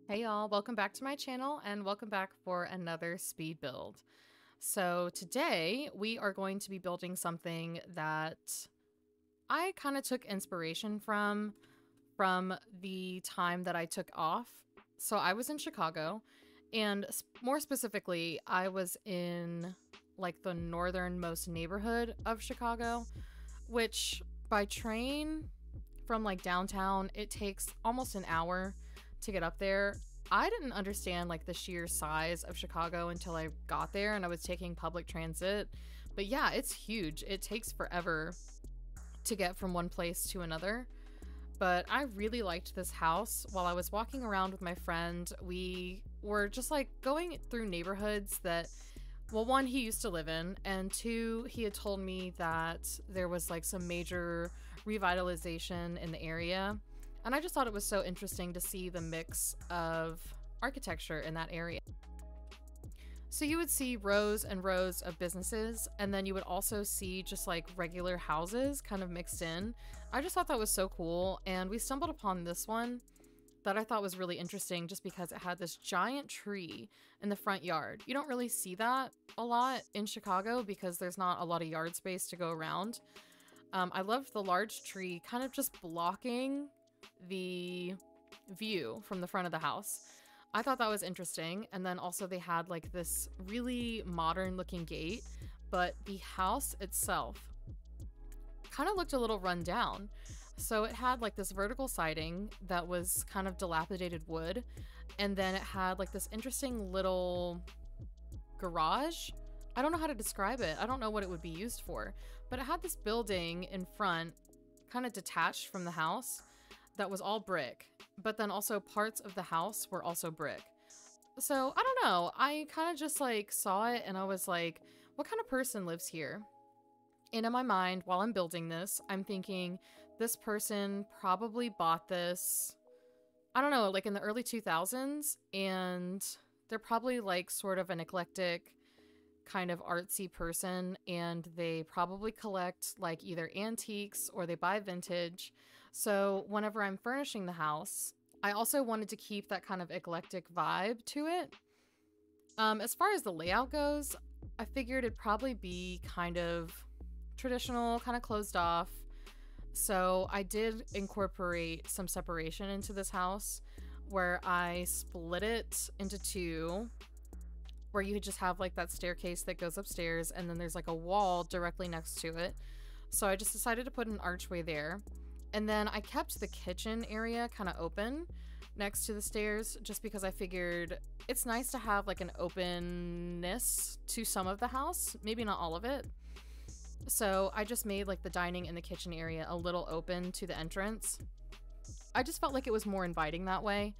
Hey y'all, welcome back to my channel and welcome back for another speed build. So today we are going to be building something that I kind of took inspiration from the time that I took off. So I was in Chicago, and more specifically, I was in like the northernmost neighborhood of Chicago, which by train from like downtown, it takes almost an hour to get up there. I didn't understand like the sheer size of Chicago until I got there and I was taking public transit. But yeah, it's huge. It takes forever to get from one place to another. But I really liked this house. While I was walking around with my friend, we were just like going through neighborhoods that, well, one, he used to live in, and two, he had told me that there was like some major revitalization in the area. And I just thought it was so interesting to see the mix of architecture in that area. So you would see rows and rows of businesses, and then you would also see just like regular houses kind of mixed in. I just thought that was so cool, and we stumbled upon this one that I thought was really interesting just because it had this giant tree in the front yard. You don't really see that a lot in Chicago because there's not a lot of yard space to go around. I loved the large tree kind of just blocking the view from the front of the house. I thought that was interesting. And then also they had like this really modern looking gate, but the house itself kind of looked a little run down. So it had like this vertical siding that was kind of dilapidated wood, and then it had like this interesting little garage. I don't know how to describe it. I don't know what it would be used for, but it had this building in front kind of detached from the house that was all brick, but then also parts of the house were also brick. So I don't know, I kind of just like saw it and I was like, what kind of person lives here? And in my mind, while I'm building this, I'm thinking this person probably bought this, I don't know, like in the early 2000s, and they're probably like sort of an eclectic kind of artsy person, and they probably collect like either antiques or they buy vintage. So whenever I'm furnishing the house, I also wanted to keep that kind of eclectic vibe to it. As far as the layout goes, I figured it'd probably be kind of traditional, kind of closed off. So I did incorporate some separation into this house where I split it into two, where you just have like that staircase that goes upstairs, and then there's like a wall directly next to it. So I just decided to put an archway there. And then I kept the kitchen area kind of open next to the stairs just because I figured it's nice to have like an openness to some of the house, maybe not all of it. So I just made like the dining and the kitchen area a little open to the entrance. I just felt like it was more inviting that way.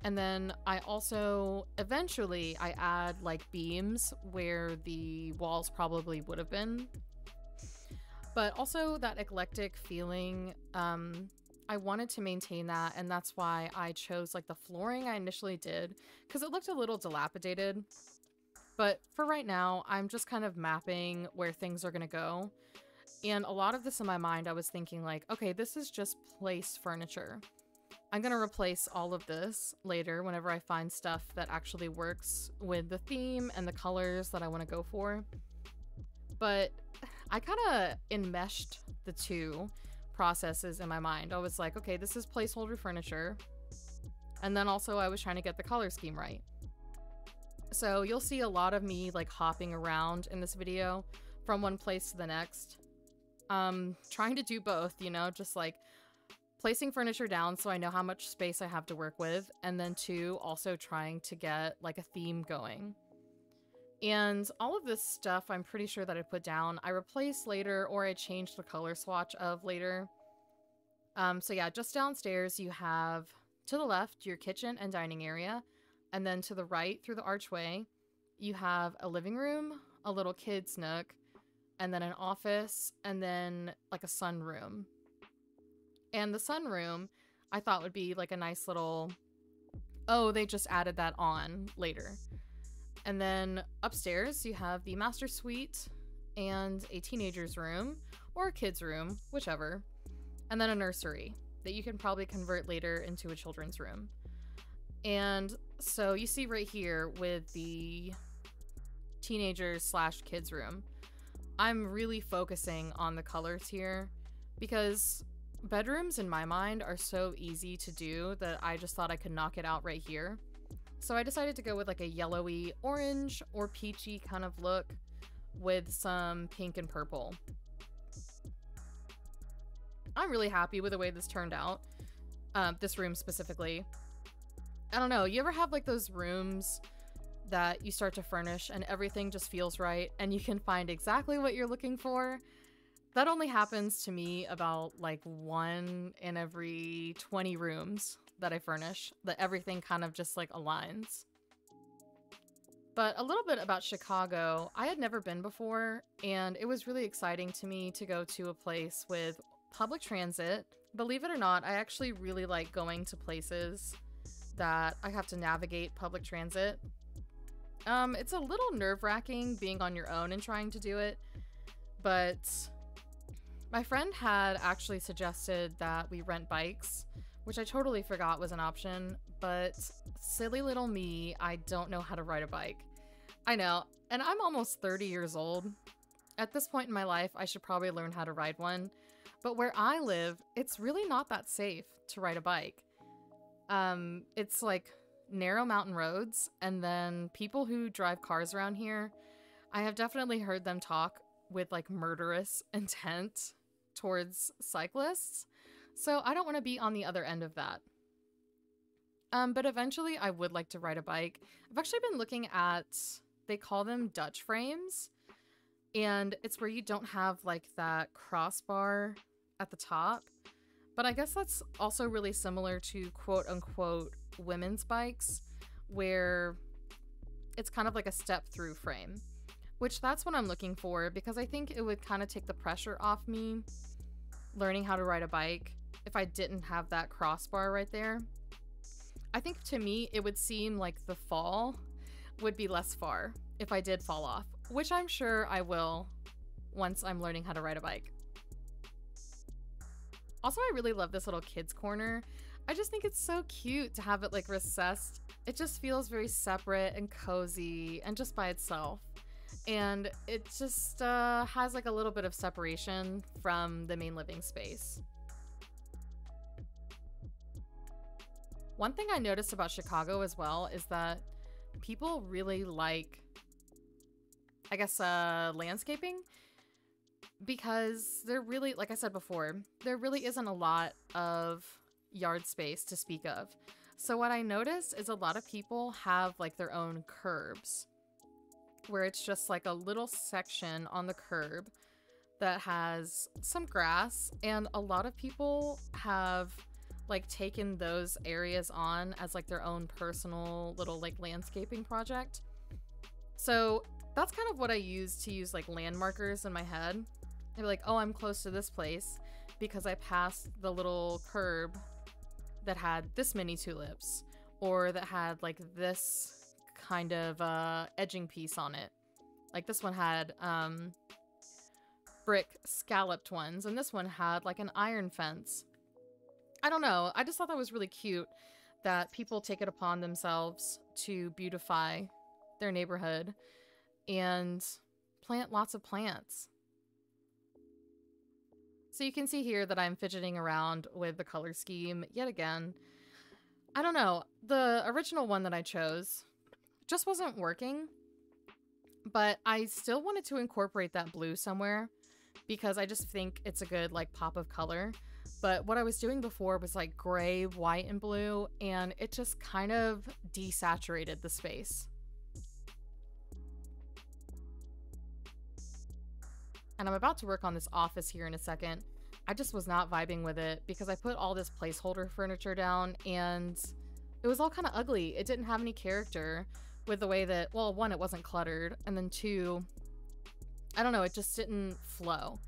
And then I also, eventually, I add like beams where the walls probably would have been. But also that eclectic feeling, I wanted to maintain that, and that's why I chose like the flooring I initially did, because it looked a little dilapidated. But for right now, I'm just kind of mapping where things are going to go. And a lot of this in my mind, I was thinking like, okay, this is just place furniture. I'm going to replace all of this later whenever I find stuff that actually works with the theme and the colors that I want to go for. But I kind of enmeshed the two processes in my mind. I was like, okay, this is placeholder furniture. And then also I was trying to get the color scheme right. So you'll see a lot of me like hopping around in this video from one place to the next. Trying to do both, you know, just like placing furniture down so I know how much space I have to work with. And then two, also trying to get like a theme going. And all of this stuff, I'm pretty sure that I put down, I replaced later, or I changed the color swatch of later. So yeah, just downstairs you have, to the left, your kitchen and dining area. And then to the right, through the archway, you have a living room, a little kid's nook, and then an office, and then like a sunroom. And the sunroom, I thought would be like a nice little, oh, they just added that on later. And then upstairs, you have the master suite and a teenager's room, or a kid's room, whichever. And then a nursery that you can probably convert later into a children's room. And so you see right here with the teenagers slash kids room, I'm really focusing on the colors here because bedrooms in my mind are so easy to do that I just thought I could knock it out right here. So I decided to go with like a yellowy orange or peachy kind of look with some pink and purple. I'm really happy with the way this turned out. This room specifically. I don't know, you ever have like those rooms that you start to furnish and everything just feels right and you can find exactly what you're looking for? That only happens to me about like 1 in every 20 rooms that I furnish, that everything kind of just like aligns. But a little bit about Chicago, I had never been before, and it was really exciting to me to go to a place with public transit. Believe it or not, I actually really like going to places that I have to navigate public transit. It's a little nerve-wracking being on your own and trying to do it, but my friend had actually suggested that we rent bikes, which I totally forgot was an option, but silly little me, I don't know how to ride a bike. I know, and I'm almost 30 years old. At this point in my life, I should probably learn how to ride one, but where I live, it's really not that safe to ride a bike. It's like narrow mountain roads, and then people who drive cars around here, I have definitely heard them talk with like murderous intent towards cyclists, so I don't want to be on the other end of that. But eventually I would like to ride a bike. I've actually been looking at, they call them Dutch frames, and it's where you don't have like that crossbar at the top. But I guess that's also really similar to quote unquote women's bikes, where it's kind of like a step through frame, which that's what I'm looking for because I think it would kind of take the pressure off me learning how to ride a bike if I didn't have that crossbar right there. I think to me, it would seem like the fall would be less far if I did fall off, which I'm sure I will once I'm learning how to ride a bike. Also, I really love this little kids corner. I just think it's so cute to have it like recessed. It just feels very separate and cozy and just by itself. And it just has like a little bit of separation from the main living space. One thing I noticed about Chicago as well is that people really like, I guess, landscaping, because there really, like I said before, there really isn't a lot of yard space to speak of. So what I noticed is a lot of people have like their own curbs, where it's just like a little section on the curb that has some grass, and a lot of people have like taken those areas on as like their own personal little like landscaping project. So that's kind of what I use like landmarkers in my head. I'd be like, oh, I'm close to this place because I passed the little curb that had this many tulips, or that had like this kind of edging piece on it. Like this one had brick scalloped ones, and this one had like an iron fence. I don't know, I just thought that was really cute that people take it upon themselves to beautify their neighborhood and plant lots of plants. So you can see here that I'm fidgeting around with the color scheme yet again. I don't know, the original one that I chose just wasn't working, but I still wanted to incorporate that blue somewhere because I just think it's a good like pop of color. But what I was doing before was like gray, white, and blue, and it just kind of desaturated the space. And I'm about to work on this office here in a second. I just was not vibing with it because I put all this placeholder furniture down and it was all kind of ugly. It didn't have any character with the way that, well, one, it wasn't cluttered, and then two, I don't know, it just didn't flow.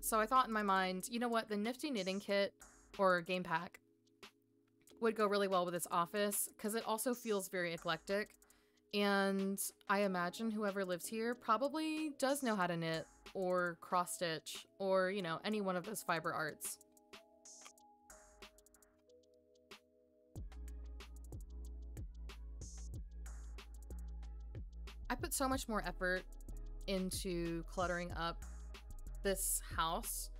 So I thought in my mind, you know what, the Nifty Knitting Kit or game pack would go really well with this office because it also feels very eclectic. And I imagine whoever lives here probably does know how to knit or cross stitch or, you know, any one of those fiber arts. I put so much more effort into cluttering up this house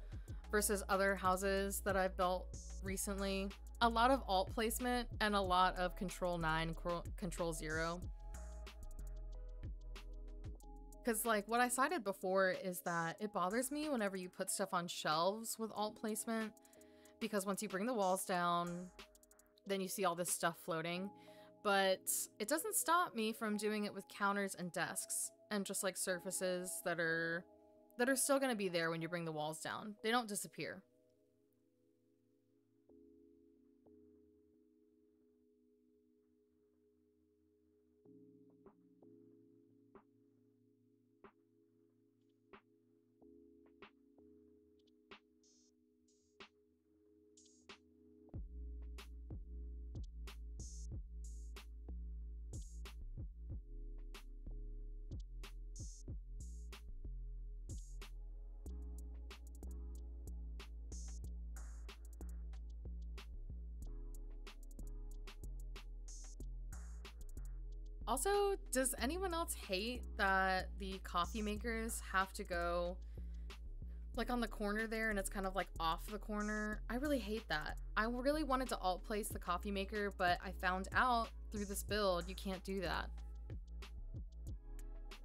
versus other houses that I've built recently. A lot of alt placement and a lot of Control 9, Control 0. Because, like, what I cited before is that it bothers me whenever you put stuff on shelves with alt placement, because once you bring the walls down, then you see all this stuff floating. But it doesn't stop me from doing it with counters and desks and just like surfaces that are still going to be there when you bring the walls down. They don't disappear. Also, does anyone else hate that the coffee makers have to go like on the corner there and it's kind of like off the corner? I really hate that. I really wanted to alt place the coffee maker, but I found out through this build you can't do that.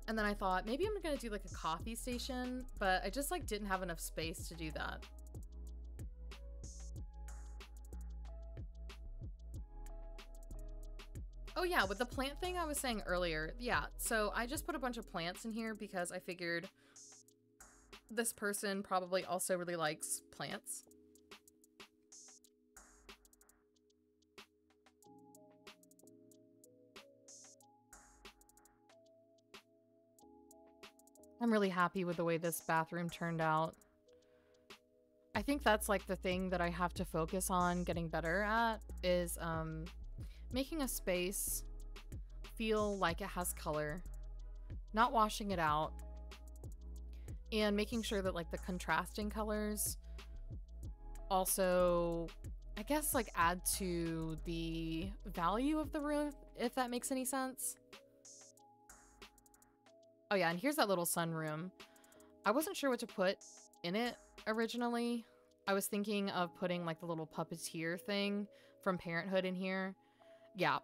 And then I thought maybe I'm gonna do like a coffee station, but I just like didn't have enough space to do that. Oh yeah, with the plant thing I was saying earlier, yeah, so I just put a bunch of plants in here because I figured this person probably also really likes plants. I'm really happy with the way this bathroom turned out. I think that's like the thing that I have to focus on getting better at is making a space feel like it has color, not washing it out, and making sure that like the contrasting colors also, I guess, like add to the value of the room, if that makes any sense. Oh yeah, and here's that little sunroom. I wasn't sure what to put in it originally. I was thinking of putting like the little puppeteer thing from Parenthood in here. Yeah.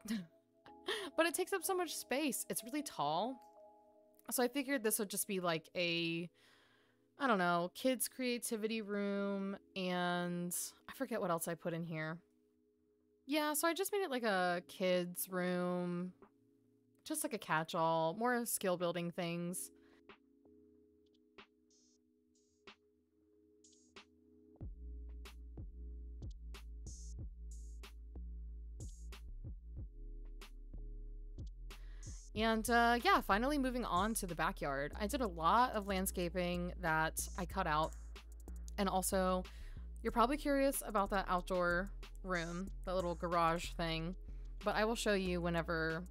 But it takes up so much space. It's really tall. So I figured this would just be like a, I don't know, kids' creativity room, and I forget what else I put in here. Yeah, so I just made it like a kids' room, just like a catch-all, more skill building things. And yeah, finally moving on to the backyard. I did a lot of landscaping that I cut out. And also, you're probably curious about that outdoor room, that little garage thing. But I will show you whenever,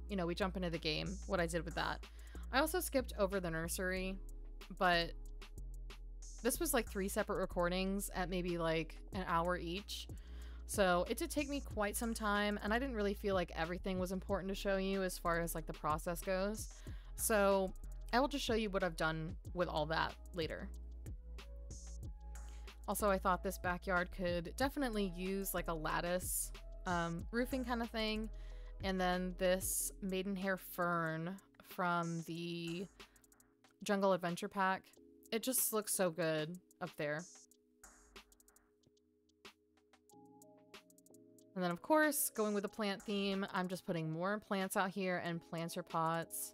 you know, we jump into the game, what I did with that. I also skipped over the nursery, but this was like 3 separate recordings at maybe like an hour each. So it did take me quite some time, and I didn't really feel like everything was important to show you as far as like the process goes. So I will just show you what I've done with all that later. Also, I thought this backyard could definitely use like a lattice roofing kind of thing. And then this maidenhair fern from the Jungle Adventure Pack. It just looks so good up there. And then, of course, going with the plant theme, I'm just putting more plants out here and planter pots.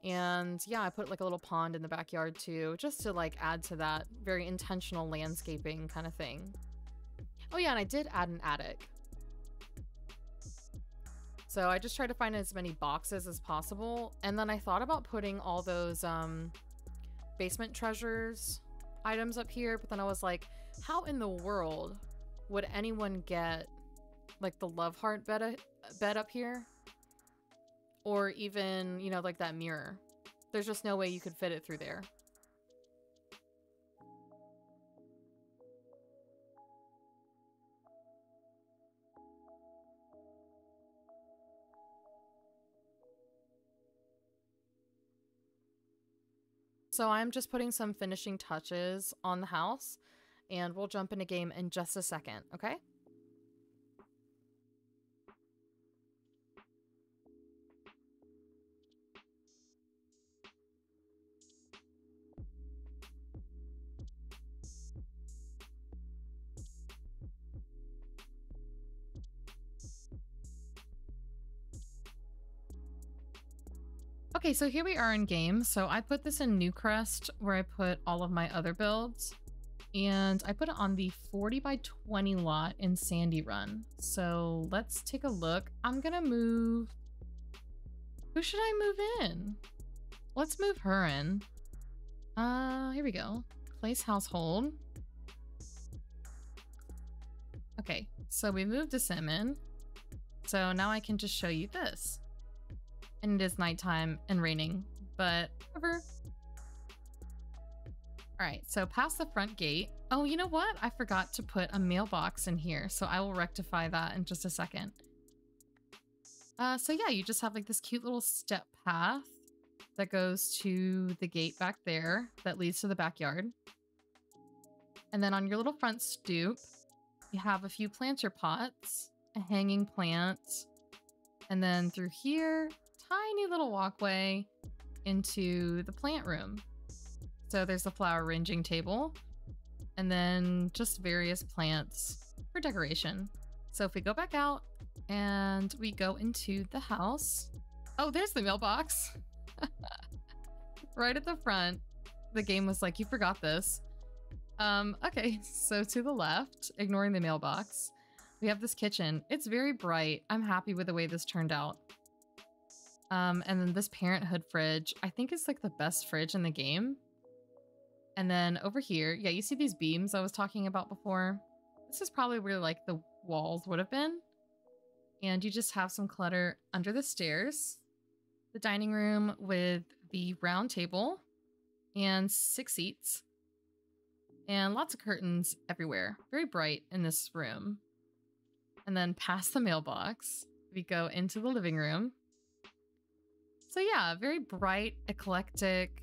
And yeah, I put like a little pond in the backyard too, just to like add to that very intentional landscaping kind of thing. Oh yeah, and I did add an attic. So I just tried to find as many boxes as possible. And then I thought about putting all those basement treasures items up here, but then I was like, how in the world would anyone get like the love heart bed up here? Or even, you know, like that mirror. There's just no way you could fit it through there. So I'm just putting some finishing touches on the house, and we'll jump into game in just a second, okay? Okay, so here we are in game. So I put this in Newcrest where I put all of my other builds. And I put it on the 40 by 20 lot in Sandy Run. So let's take a look. I'm gonna move... Who should I move in? Let's move her in. Here we go. Place household. Okay, so we moved a sim in. So now I can just show you this. And it is nighttime and raining, but whatever. All right, so past the front gate. Oh, you know what? I forgot to put a mailbox in here, so I will rectify that in just a second. So yeah, you just have like this cute little step path that goes to the gate back there that leads to the backyard. And then on your little front stoop, you have a few planter pots, a hanging plant, and then through here, tiny little walkway into the plant room. So there's the flower arranging table and then just various plants for decoration. So if we go back out and we go into the house, oh, there's the mailbox. Right at the front. The game was like, you forgot this. Okay, so to the left, ignoring the mailbox, we have this kitchen. It's very bright. I'm happy with the way this turned out. And then this Parenthood fridge, I think is like the best fridge in the game. And then over here, yeah, you see these beams I was talking about before? This is probably where like the walls would have been. And you just have some clutter under the stairs. The dining room with the round table and 6 seats. And lots of curtains everywhere. Very bright in this room. And then past the mailbox, we go into the living room. So yeah, very bright, eclectic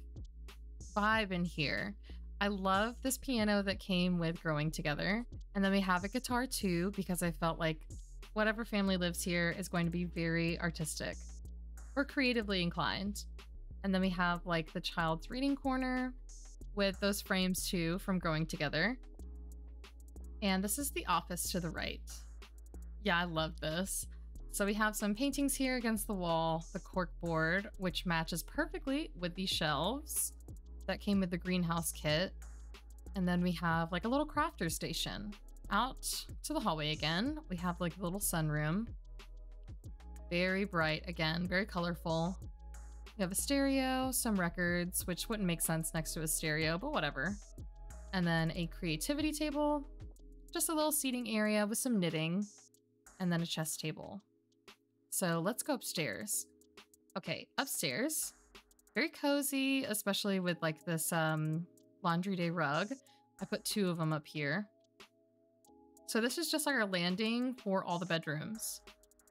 vibe in here. I love this piano that came with Growing Together. And then we have a guitar too, because I felt like whatever family lives here is going to be very artistic or creatively inclined. And then we have like the child's reading corner with those frames too from Growing Together. And this is the office to the right. Yeah, I love this. So we have some paintings here against the wall, the cork board, which matches perfectly with the shelves that came with the greenhouse kit. And then we have like a little crafter station. Out to the hallway again, we have like a little sunroom. Very bright again, very colorful. We have a stereo, some records, which wouldn't make sense next to a stereo, but whatever. And then a creativity table, just a little seating area with some knitting, and then a chess table. So let's go upstairs. Okay, upstairs. Very cozy, especially with like this laundry day rug. I put 2 of them up here. So this is just like our landing for all the bedrooms.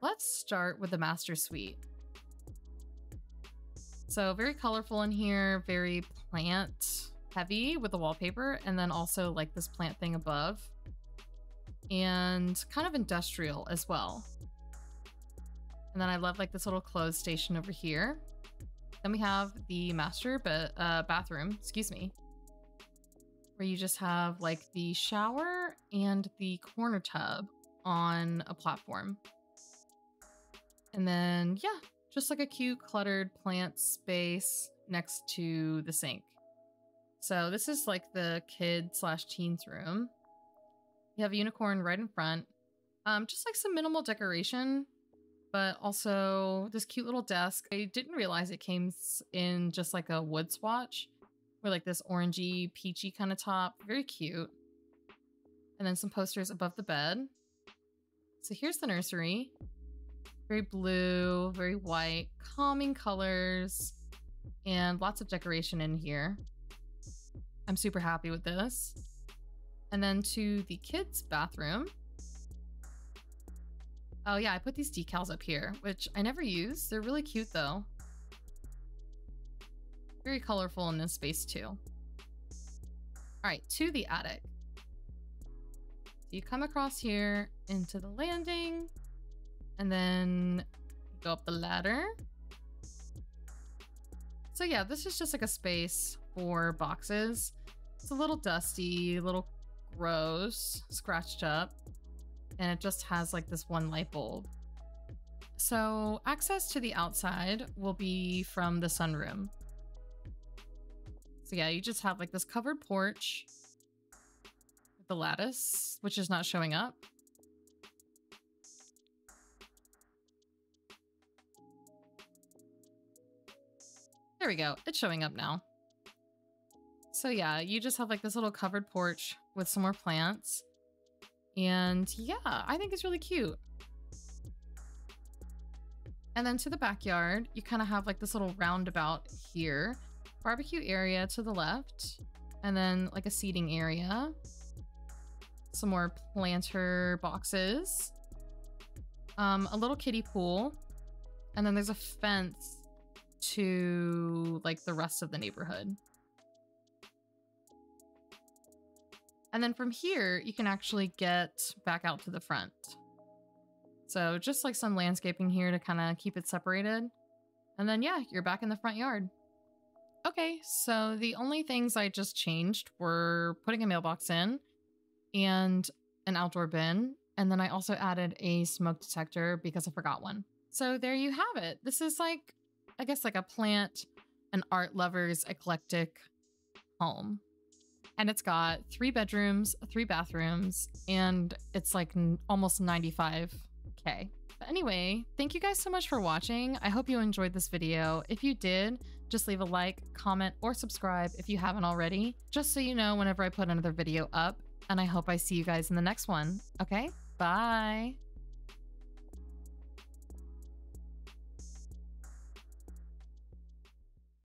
Let's start with the master suite. So very colorful in here, very plant heavy with the wallpaper, and then also like this plant thing above. And kind of industrial as well. And then I love like this little clothes station over here. Then we have the master bathroom, excuse me, where you just have like the shower and the corner tub on a platform. And then, yeah, just like a cute cluttered plant space next to the sink. So this is like the kid/teens room. You have a unicorn right in front. Just like some minimal decoration, but also this cute little desk. I didn't realize it came in just like a wood swatch. with like this orangey, peachy kind of top. Very cute. And then some posters above the bed. So here's the nursery. Very blue, very white, calming colors, and lots of decoration in here. I'm super happy with this. And then to the kids' bathroom. Oh yeah, I put these decals up here, which I never use. They're really cute though. Very colorful in this space too. All right, to the attic. You come across here into the landing and then go up the ladder. So yeah, this is just like a space for boxes. It's a little dusty, a little gross, scratched up, and it just has like this one light bulb. So access to the outside will be from the sunroom. So yeah, you just have like this covered porch with the lattice, which is not showing up. There we go. It's showing up now. So yeah, you just have like this little covered porch with some more plants. And yeah, I think it's really cute. And then to the backyard, you kind of have like this little roundabout here. Barbecue area to the left. And then like a seating area. Some more planter boxes. A little kiddie pool. And then there's a fence to like the rest of the neighborhood. And then from here, you can actually get back out to the front. So just like some landscaping here to kind of keep it separated. And then yeah, you're back in the front yard. Okay, so the only things I just changed were putting a mailbox in and an outdoor bin. And then I also added a smoke detector because I forgot one. So there you have it. This is like, I guess like a plant and art lover's eclectic home. And it's got 3 bedrooms, 3 bathrooms, and it's like almost 95K. But anyway, thank you guys so much for watching. I hope you enjoyed this video. If you did, just leave a like, comment, or subscribe if you haven't already, just so you know whenever I put another video up. And I hope I see you guys in the next one. Okay, bye.